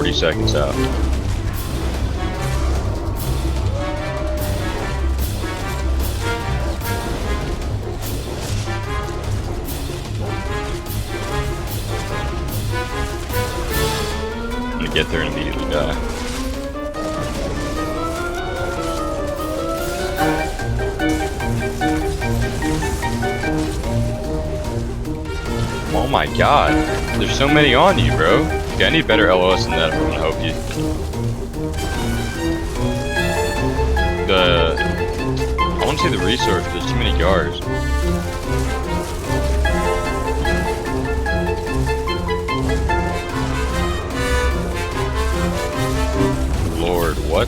40 seconds out. I'm gonna get there and immediately die. Oh my god, there's so many on you, bro. Okay, I need better LOS than that if I'm gonna help you. I wanna say the resource, there's too many guards. Lord, what?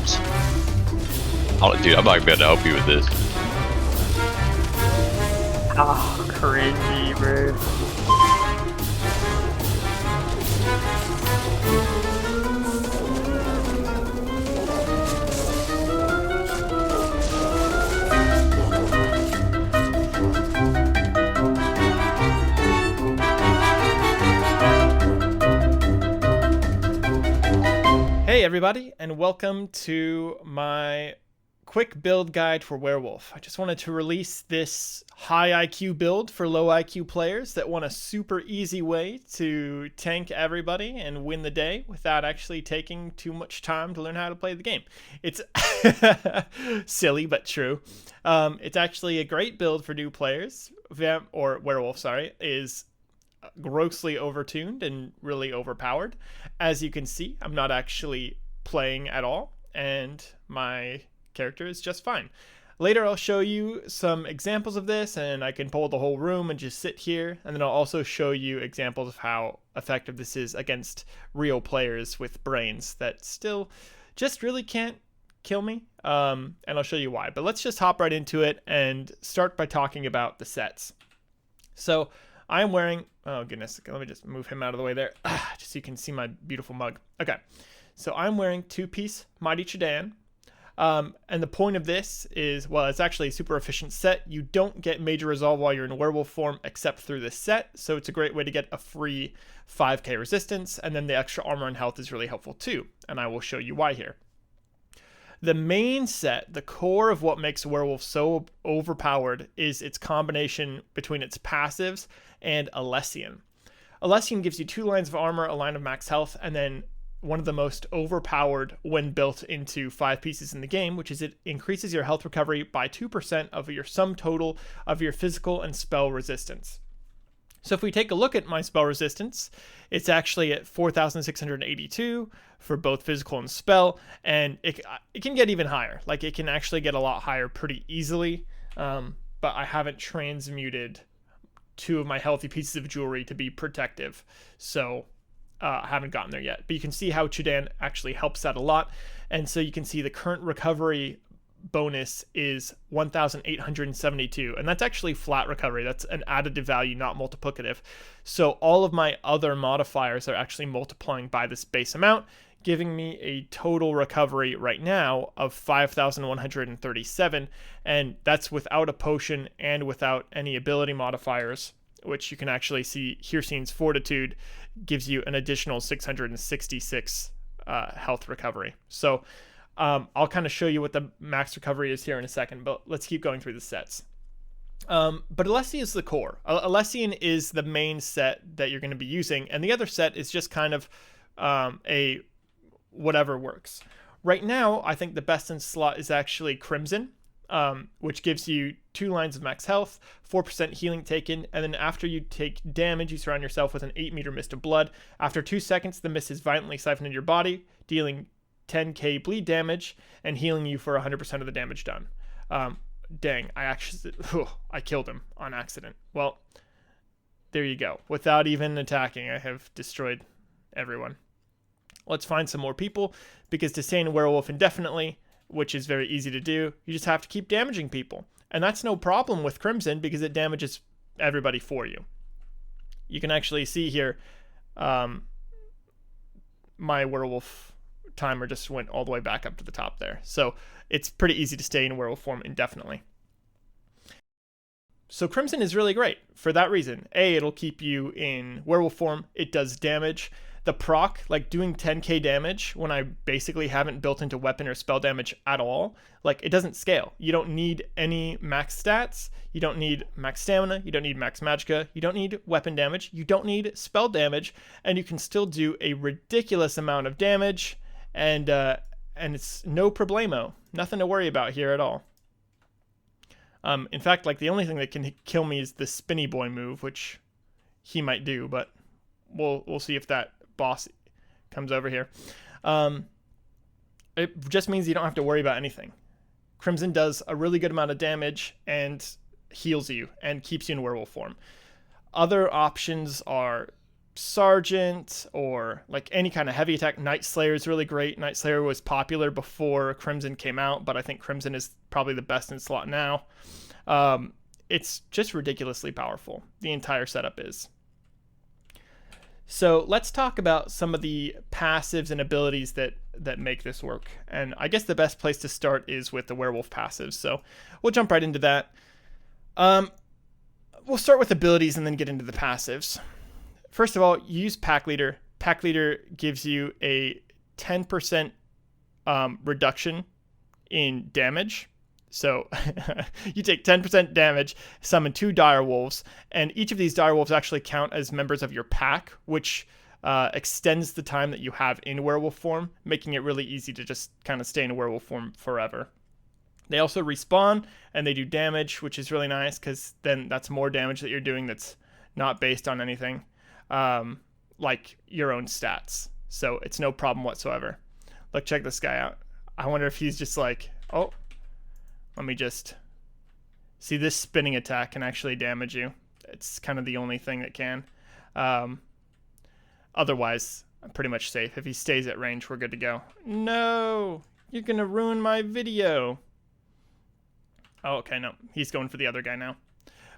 Dude, I'm not gonna be able to help you with this. Oh, cringy, bro. Hey everybody, and welcome to my quick build guide for Werewolf. I just wanted to release this high IQ build for low IQ players that want a super easy way to tank everybody and win the day without actually taking too much time to learn how to play the game. It's silly but true. It's actually a great build for new players. Werewolf, is grossly overtuned and really overpowered. As you can see, I'm not actually playing at all, and my character is just fine. Later I'll show you some examples of this, and I can pull the whole room and just sit here, and then I'll also show you examples of how effective this is against real players with brains that still just really can't kill me, and I'll show you why. But let's just hop right into it and start by talking about the sets. So I'm wearing, oh goodness, let me just move him out of the way there, just so you can see my beautiful mug. Okay, so I'm wearing two-piece Mighty Chudan, and the point of this is, well, it's actually a super efficient set. You don't get major resolve while you're in werewolf form except through this set, so it's a great way to get a free 5k resistance, and then the extra armor and health is really helpful too, and I will show you why here. The main set, the core of what makes Werewolf so overpowered, is its combination between its passives and Alessian. Alessian gives you 2 lines of armor, a line of max health, and then one of the most overpowered when built into 5 pieces in the game, which is it increases your health recovery by 2% of your sum total of your physical and spell resistance. So if we take a look at my spell resistance, it's actually at 4,682 for both physical and spell, and it can get even higher. Like, it can actually get a lot higher pretty easily, but I haven't transmuted 2 of my healthy pieces of jewelry to be protective, so I haven't gotten there yet. But you can see how Chudan actually helps that a lot, and so you can see the current recovery bonus is 1,872, and that's actually flat recovery. That's an additive value, not multiplicative. So all of my other modifiers are actually multiplying by this base amount, giving me a total recovery right now of 5,137, and that's without a potion and without any ability modifiers, which you can actually see Hircine's Fortitude gives you an additional 666 health recovery. So I'll kind of show you what the max recovery is here in a second, but let's keep going through the sets. But Alessian is the core. Alessian is the main set that you're going to be using, and the other set is just kind of a whatever works. Right now, I think the best in slot is actually Crimson, which gives you 2 lines of max health, 4% healing taken, and then after you take damage, you surround yourself with an 8-meter mist of blood. After 2 seconds, the mist is violently siphoned into your body, dealing 10k bleed damage and healing you for 100% of the damage done. Dang, I killed him on accident. Well, there you go. Without even attacking, I have destroyed everyone. Let's find some more people, because to stay in werewolf indefinitely, which is very easy to do, you just have to keep damaging people. And that's no problem with Crimson, because it damages everybody for you. You can actually see here, my werewolf timer just went all the way back up to the top there. So it's pretty easy to stay in werewolf form indefinitely. So Crimson is really great for that reason. A, it'll keep you in werewolf form. It does damage. the proc, like doing 10k damage when I basically haven't built into weapon or spell damage at all, like it doesn't scale. You don't need any max stats, you don't need max stamina, you don't need max magicka, you don't need weapon damage, you don't need spell damage, and you can still do a ridiculous amount of damage, and it's no problemo. Nothing to worry about here at all. In fact, like the only thing that can kill me is the spinny boy move, which he might do, but we'll see if that boss comes over here. It just means you don't have to worry about anything. Crimson does a really good amount of damage and heals you and keeps you in werewolf form. Other options are Sergeant or like any kind of heavy attack. Night Slayer is really great. Night Slayer was popular before Crimson came out, but I think Crimson is probably the best in slot now. It's just ridiculously powerful. The entire setup is. So let's talk about some of the passives and abilities that make this work. And I guess the best place to start is with the werewolf passives. So we'll jump right into that. We'll start with abilities and then get into the passives. First of all, you use Pack Leader. Pack Leader gives you a 10% reduction in damage. So you take 10% damage, summon 2 dire wolves, and each of these dire wolves actually count as members of your pack, which extends the time that you have in werewolf form, making it really easy to just kind of stay in werewolf form forever. They also respawn, and they do damage, which is really nice, because then that's more damage that you're doing that's not based on anything, like your own stats. So it's no problem whatsoever. Look, check this guy out. I wonder if he's just like, oh, let me just see, this spinning attack can actually damage you. It's kind of the only thing that can. Otherwise, I'm pretty much safe. If he stays at range, we're good to go. No, you're going to ruin my video. Oh, okay, no. He's going for the other guy now.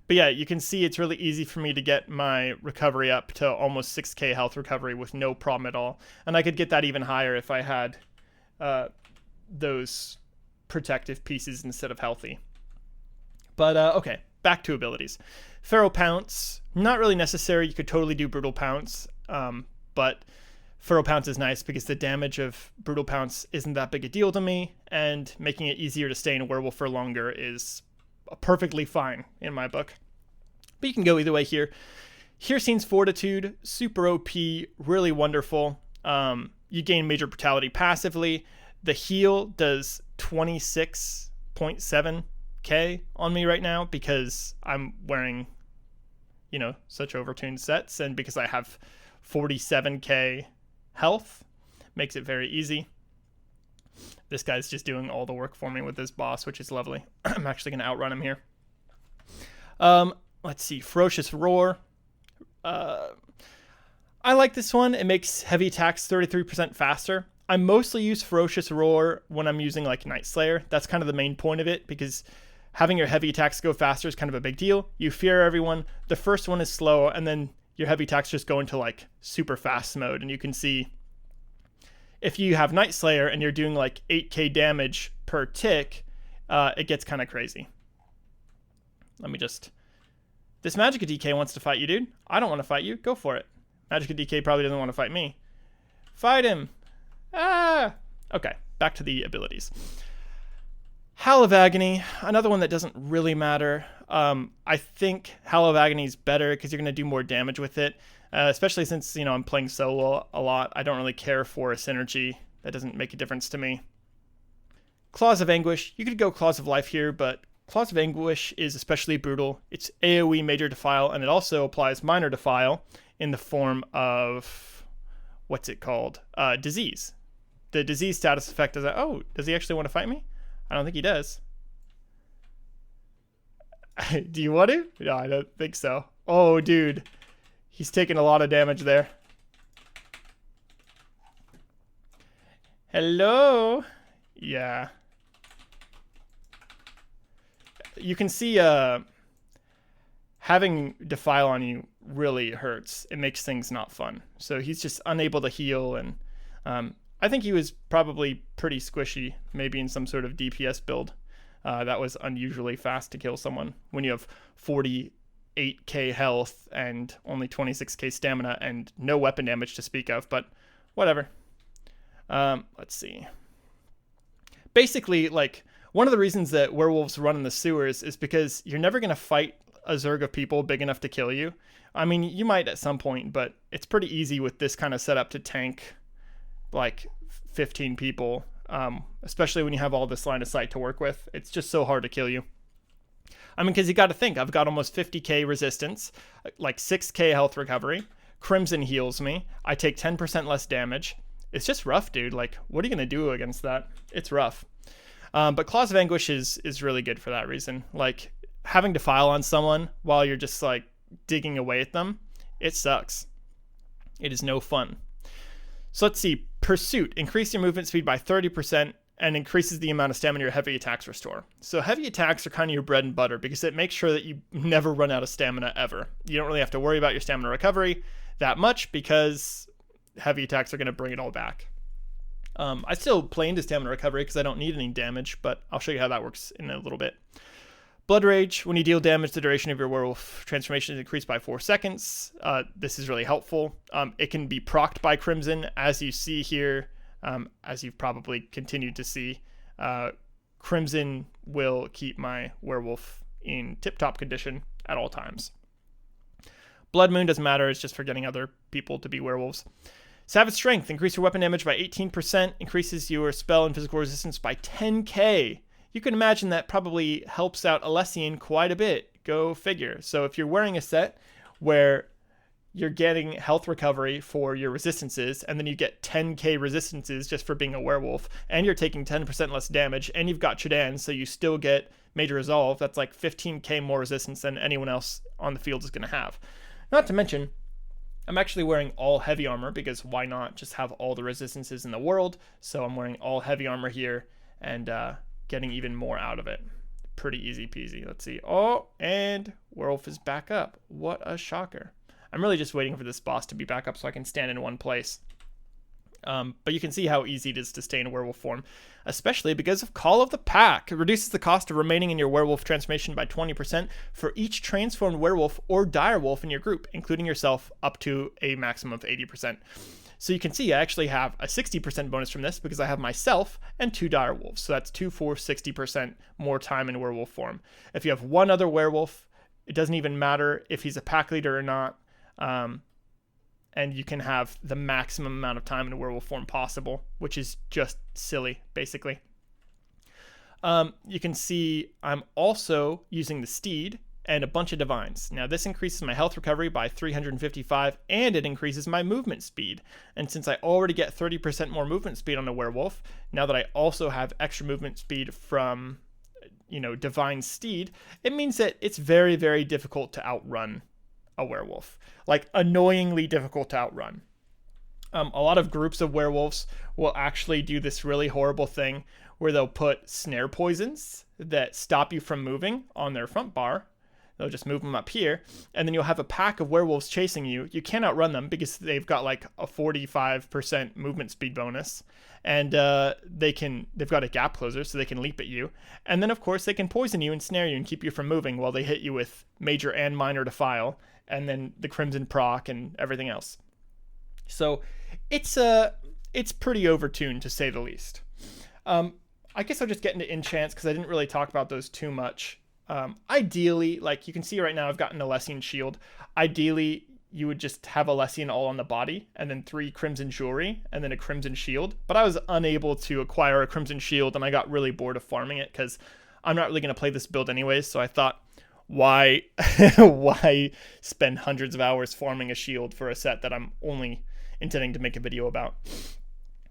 But yeah, you can see it's really easy for me to get my recovery up to almost 6k health recovery with no problem at all. And I could get that even higher if I had those protective pieces instead of healthy. But okay, back to abilities. Feral Pounce, not really necessary. You could totally do Brutal Pounce, but Feral Pounce is nice because the damage of Brutal Pounce isn't that big a deal to me, and making it easier to stay in a werewolf for longer is perfectly fine in my book. But you can go either way here. Hircine's Fortitude, super OP, really wonderful. You gain Major Brutality passively. The heal does 26.7k on me right now because I'm wearing, such overtuned sets, and because I have 47k health, makes it very easy. This guy's just doing all the work for me with this boss, which is lovely. I'm actually going to outrun him here. Let's see, Ferocious Roar. I like this one. It makes heavy attacks 33% faster. I mostly use Ferocious Roar when I'm using like Night Slayer. That's kind of the main point of it, because having your heavy attacks go faster is kind of a big deal. You fear everyone. The first one is slow, and then your heavy attacks just go into like super fast mode. And you can see if you have Night Slayer and you're doing like 8k damage per tick, it gets kind of crazy. Let me just... This Magicka DK wants to fight you, dude. I don't want to fight you. Go for it. Magicka DK probably doesn't want to fight me. Fight him. Ah! Okay, back to the abilities. Howl of Agony, another one that doesn't really matter. I think Howl of Agony is better because you're going to do more damage with it, especially since, I'm playing solo a lot. I don't really care for a synergy. That doesn't make a difference to me. Claws of Anguish, you could go Claws of Life here, but Claws of Anguish is especially brutal. It's AoE Major Defile, and it also applies Minor Defile in the form of, what's it called? Disease. The disease status effect is that, oh, does he actually want to fight me? I don't think he does. Do you want to? No, I don't think so. Oh, dude. He's taking a lot of damage there. Hello? Yeah. You can see having Defile on you really hurts. It makes things not fun. So he's just unable to heal, and I think he was probably pretty squishy, maybe in some sort of DPS build. That was unusually fast to kill someone when you have 48 8k health and only 26k stamina and no weapon damage to speak of, but whatever. Let's see. Basically, like, one of the reasons that werewolves run in the sewers is because you're never going to fight a zerg of people big enough to kill you. I mean, you might at some point, but it's pretty easy with this kind of setup to tank like 15 people, especially when you have all this line of sight to work with. It's just so hard to kill you. I mean, because you got to think, I've got almost 50k resistance, like 6k health recovery. Crimson heals me. I take 10% less damage. It's just rough, dude. Like, what are you going to do against that? It's rough. But Claws of Anguish is really good for that reason. Like, having to file on someone while you're just, like, digging away at them, it sucks. It is no fun. So let's see. Pursuit. Increase your movement speed by 30% and increases the amount of stamina your heavy attacks restore. So heavy attacks are kind of your bread and butter because it makes sure that you never run out of stamina ever. You don't really have to worry about your stamina recovery that much because heavy attacks are going to bring it all back. I still play into stamina recovery because I don't need any damage, but I'll show you how that works in a little bit. Blood Rage. When you deal damage, the duration of your werewolf transformation is increased by 4 seconds. This is really helpful. It can be procced by Crimson, as you see here, as you've probably continued to see. Crimson will keep my werewolf in tip-top condition at all times. Blood Moon doesn't matter. It's just for getting other people to be werewolves. Savage Strength. Increase your weapon damage by 18%. Increases your spell and physical resistance by 10k. You can imagine that probably helps out Alessian quite a bit. Go figure. So if you're wearing a set where you're getting health recovery for your resistances, and then you get 10k resistances just for being a werewolf, and you're taking 10% less damage, and you've got Chudan, so you still get Major Resolve, that's like 15k more resistance than anyone else on the field is going to have. Not to mention, I'm actually wearing all heavy armor, because why not just have all the resistances in the world? So I'm wearing all heavy armor here, and getting even more out of it. Pretty easy peasy. Let's see. Oh, and Werewolf is back up. What a shocker. I'm really just waiting for this boss to be back up so I can stand in one place. But you can see how easy it is to stay in werewolf form, especially because of Call of the Pack. It reduces the cost of remaining in your werewolf transformation by 20% for each transformed werewolf or direwolf in your group, including yourself, up to a maximum of 80%. So you can see I actually have a 60% bonus from this because I have myself and 2 direwolves. So that's 2 for 60% more time in werewolf form. If you have one other werewolf, it doesn't even matter if he's a pack leader or not. And you can have the maximum amount of time in werewolf form possible, which is just silly, basically. You can see I'm also using the Steed and a bunch of divines. Now this increases my health recovery by 355 and it increases my movement speed. And since I already get 30% more movement speed on a werewolf, now that I also have extra movement speed from, divine Steed, it means that it's very, very difficult to outrun a werewolf. Like, annoyingly difficult to outrun. A lot of groups of werewolves will actually do this really horrible thing where they'll put snare poisons that stop you from moving on their front bar. They'll just move them up here, and then you'll have a pack of werewolves chasing you. You can't outrun them because they've got like a 45% movement speed bonus, and they've got a gap closer, so they can leap at you. And then of course they can poison you and snare you and keep you from moving while they hit you with major and minor defile, and then the crimson proc and everything else. So it's pretty overtuned, to say the least. I guess I'll just get into enchants because I didn't really talk about those too much. Ideally, like you can see right now, I've got an Alessian shield. Ideally, you would just have Alessian all on the body, and then 3 crimson jewelry, and then a crimson shield. But I was unable to acquire a crimson shield, and I got really bored of farming it because I'm not really going to play this build anyways. So I thought, why spend hundreds of hours farming a shield for a set that I'm only intending to make a video about?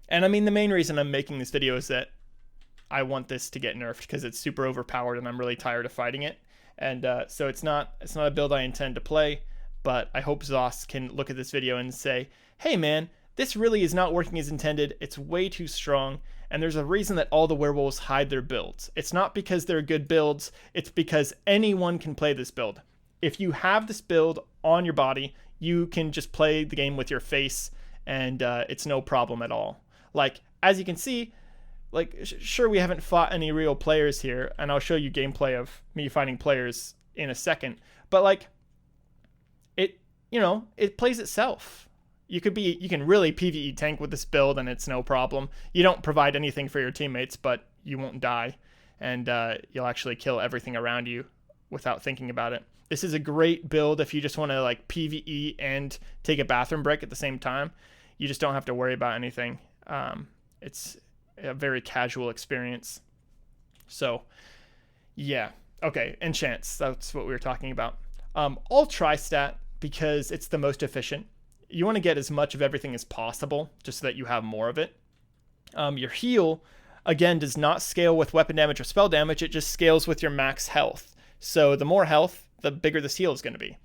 And I mean, the main reason I'm making this video is that I want this to get nerfed because it's super overpowered and I'm really tired of fighting it. And so it's not a build I intend to play, but I hope Zos can look at this video and say, hey man, this really is not working as intended. It's way too strong. And there's a reason that all the werewolves hide their builds. It's not because they're good builds. It's because anyone can play this build. If you have this build on your body, you can just play the game with your face and it's no problem at all. Like, as you can see, like, sure, we haven't fought any real players here, and I'll show you gameplay of me fighting players in a second, but like, you know, it plays itself. You can really PvE tank with this build, and it's no problem. You don't provide anything for your teammates, but you won't die, and you'll actually kill everything around you without thinking about it. This is a great build if you just want to like PvE and take a bathroom break at the same time. You just don't have to worry about anything. It's a very casual experience. So, yeah. Okay, Enchants. That's what we were talking about. All tri-stat because it's the most efficient. You want to get as much of everything as possible just so that you have more of it. Your heal, again, does not scale with weapon damage or spell damage. It just scales with your max health. So the more health, the bigger this heal is going to be.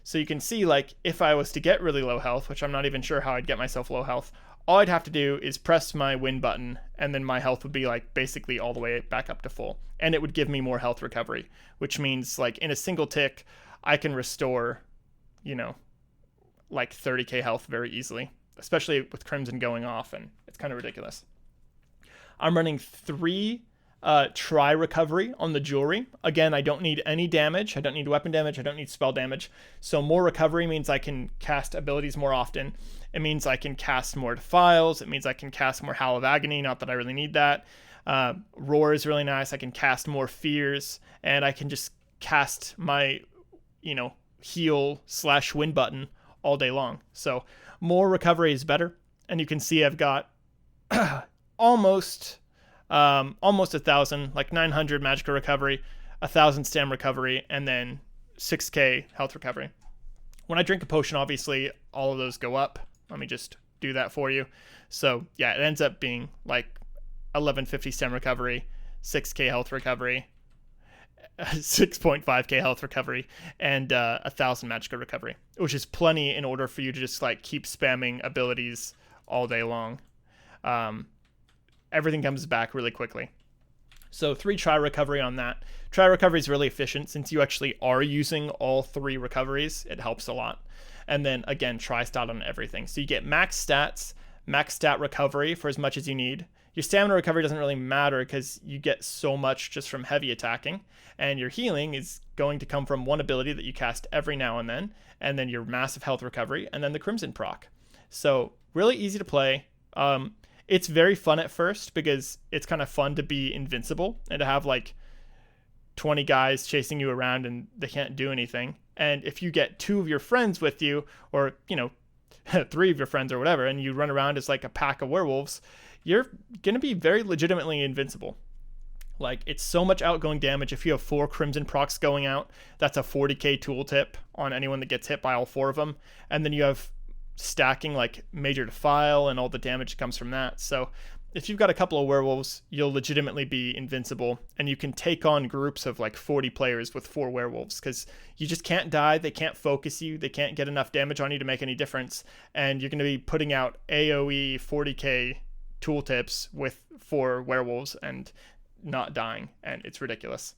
So you can see, like, if I was to get really low health, which I'm not even sure how I'd get myself low health, all I'd have to do is press my win button, and then my health would be, like, basically all the way back up to full. And it would give me more health recovery, which means, like, in a single tick, I can restore, you know, like 30k health very easily, especially with Crimson going off, and it's kind of ridiculous. I'm running 3 try recovery on the jewelry. Again, I don't need any damage. I don't need weapon damage. I don't need spell damage. So more recovery means I can cast abilities more often. It means I can cast more Defiles. It means I can cast more Howl of Agony. Not that I really need that. Roar is really nice. I can cast more Fears, and I can just cast my, you know, heal/win button all day long. So more recovery is better. And you can see I've got almost 1,000, like 900 magical recovery, 1,000 stam recovery, and then 6k health recovery. When I drink a potion, obviously all of those go up. Let me just do that for you. So yeah, it ends up being like 1150 stam recovery, 6k health recovery, 6.5k health recovery, and 1,000 magical recovery, which is plenty in order for you to just like keep spamming abilities all day long. Everything comes back really quickly. So 3 try recovery on that. Try recovery is really efficient since you actually are using all 3 recoveries. It helps a lot. And then again, try stat on everything. So you get max stats, max stat recovery for as much as you need. Your stamina recovery doesn't really matter because you get so much just from heavy attacking. And your healing is going to come from one ability that you cast every now and then your massive health recovery, and then the Crimson proc. So really easy to play. It's very fun at first because it's kind of fun to be invincible and to have like 20 guys chasing you around and they can't do anything. And if you get 2 of your friends with you, or, you know, 3 of your friends or whatever, and you run around as like a pack of werewolves, you're going to be very legitimately invincible. Like, it's so much outgoing damage. If you have 4 Crimson procs going out, that's a 40k tooltip on anyone that gets hit by all 4 of them. And then you have stacking like Major Defile and all the damage that comes from that. So if you've got a couple of werewolves, you'll legitimately be invincible, and you can take on groups of like 40 players with 4 werewolves because you just can't die. They can't focus you. They can't get enough damage on you to make any difference. And you're going to be putting out AoE 40k tooltips with 4 werewolves and not dying, and it's ridiculous.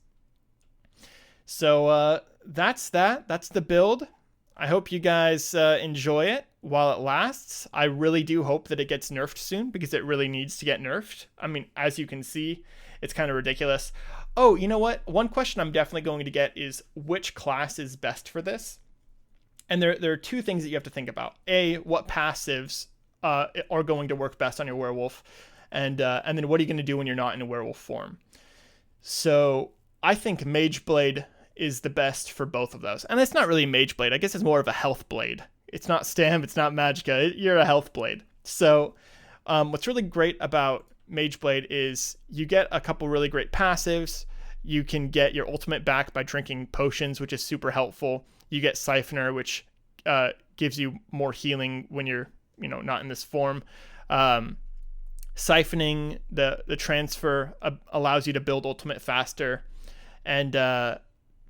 So that's that. That's the build. I hope you guys enjoy it while it lasts. I really do hope that it gets nerfed soon because it really needs to get nerfed. I mean, as you can see, it's kind of ridiculous. Oh, you know what? One question I'm definitely going to get is which class is best for this? And there are 2 things that you have to think about. A, what passives are going to work best on your werewolf? And then what are you going to do when you're not in a werewolf form? So I think Mage Blade is the best for both of those. And it's not really Mage Blade. I guess it's more of a health blade. It's not Stam, it's not Magicka. You're a health blade. So what's really great about Mage Blade is you get a couple really great passives. You can get your ultimate back by drinking potions, which is super helpful. You get Siphoner, which gives you more healing when you're, you know, not in this form. Siphoning the transfer allows you to build ultimate faster. And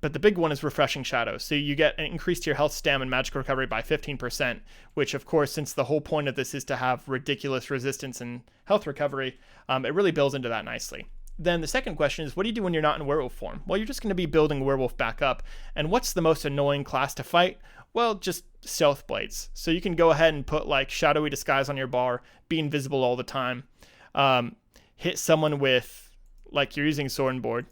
but the big one is Refreshing Shadows. So you get an increase to your health, stam, and magic recovery by 15%, which, of course, since the whole point of this is to have ridiculous resistance and health recovery, it really builds into that nicely. Then the second question is, what do you do when you're not in werewolf form? Well, you're just going to be building werewolf back up. And what's the most annoying class to fight? Well, just stealth blades. So you can go ahead and put like shadowy disguise on your bar, be invisible all the time, hit someone with, like, you're using sword and board.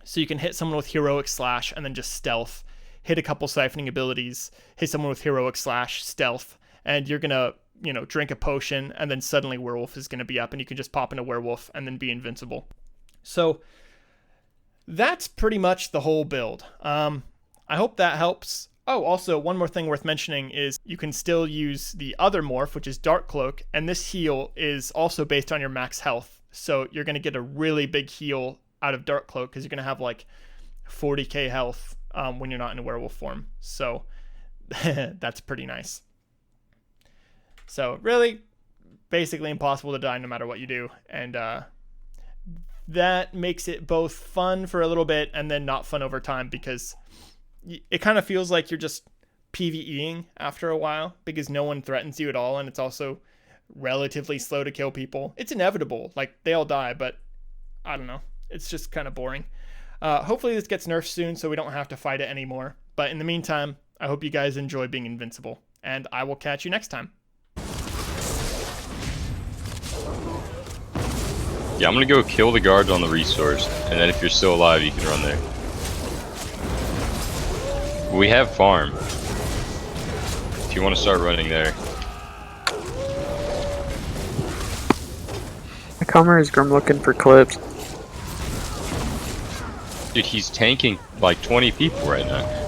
So you can hit someone with heroic slash and then just stealth, hit a couple siphoning abilities, hit someone with heroic slash, stealth, and you're gonna, drink a potion, and then suddenly werewolf is gonna be up, and you can just pop into werewolf and then be invincible. So that's pretty much the whole build. I hope that helps. Oh, also, one more thing worth mentioning is you can still use the other morph, which is Dark Cloak, and this heal is also based on your max health. So you're going to get a really big heal out of Dark Cloak because you're going to have like 40k health when you're not in a werewolf form. So that's pretty nice. So really, basically impossible to die no matter what you do. And that makes it both fun for a little bit and then not fun over time, because it kind of feels like you're just PvEing after a while because no one threatens you at all, and it's also relatively slow to kill people. It's inevitable, like they all die, but I don't know, it's just kind of boring. Hopefully this gets nerfed soon so we don't have to fight it anymore, but in the meantime, I hope you guys enjoy being invincible, and I will catch you next time. Yeah, I'm gonna go kill the guards on the resource, and then if you're still alive, you can run there. We have farm. If you want to start running there. Comer is Grim looking for clips. Dude, he's tanking like 20 people right now.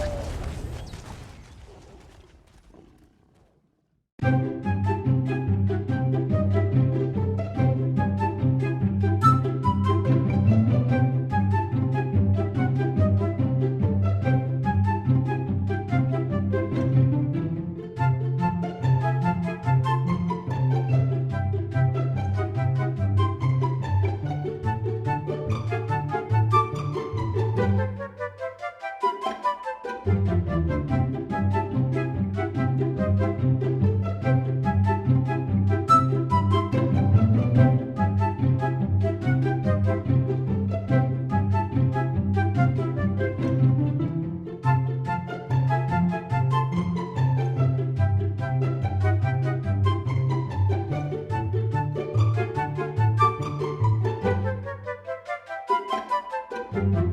you